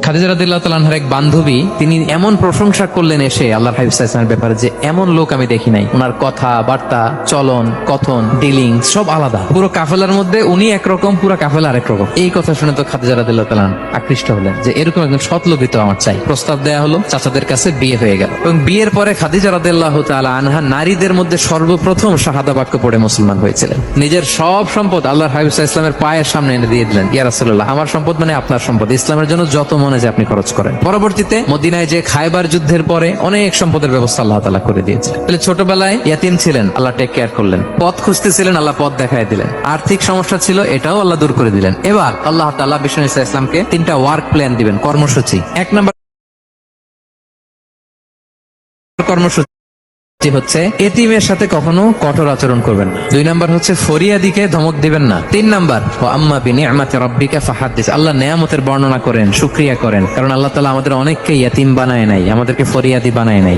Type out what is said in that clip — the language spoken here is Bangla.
খাদিজা রাদিয়াল্লাহু তাআলা আনহার এক বান্ধবী, তিনি এমন প্রশংসা করলেন এসে আল্লাহর হাবিব সাল্লাল্লাহু আলাইহি ওয়াসাল্লামের ব্যাপারে যে এমন লোক আমি দেখি নাই। ওনার কথা বার্তা, চলন, কথন, ডিলিং সব আলাদা। পুরো কাফেলার মধ্যে উনি একরকম, পুরো কাফেলা আরেক রকম। এই কথা শুনে তো খাদিজা রাদিয়াল্লাহু তাআলা আকৃষ্ট হলেন যে এরকম একজন সৎ লোকই তো আমার চাই। প্রস্তাব দেয়া হলো, চাচাদের কাছে বিয়ে হয়ে গেল এবং বিয়ের পরে খাদিজা রাদিয়াল্লাহু তাআলা আনহা নারীদের মধ্যে সর্বপ্রথম শাহাদা বাক্য পড়ে মুসলমান হয়েছিলেন। নিজের সব সম্পদ আল্লাহর হাবিব সাল্লাল্লাহু আলাইহি ওয়াসাল্লামের পায়ের সামনে এনে দিয়ে দিলেন, ইয়া রাসূলুল্লাহ, আমার সম্পদ মানে আপনার সম্পদ, ইসলামের জন্য যত মনে যায় আপনি খরচ করেন। পরবর্তীতে মদিনায় যে খায়বার যুদ্ধের পরে অনেক সম্পদের ব্যবস্থা আল্লাহ তাআলা করে দিয়েছিলেন। তাহলে ছোটবেলায় ইয়াতিম ছিলেন, আল্লাহ টেক কেয়ার করলেন। পথ খুঁজতেছিলেন, আল্লাহ পথ দেখায় দিলেন। আর্থিক সমস্যা ছিল, এটাও আল্লাহ দূর করে দিলেন। এবার আল্লাহ তাআলা বিষ্ণু ঈসা ইসলামকে 3টা ওয়ার্ক প্ল্যান দিবেন, কর্মসূচি। 1 নম্বর কর্মসূচি হচ্ছে এতিমের সাথে কখনো কঠোর আচরণ করবেন না। 2 নাম্বার হচ্ছে ফরিয়াদিকে ধমক দিবেন না। 3 নাম্বার ওয়া আম্মা বিনিআমাতি রাব্বিকা ফাহাদ্দিস, আল্লাহ নেয়ামতের বর্ণনা করেন, শুকরিয়া করেন, কারণ আল্লাহ তাআলা আমাদের অনেককে ইতিম বানায় নাই, আমাদেরকে ফরিয়াদি বানায় নাই।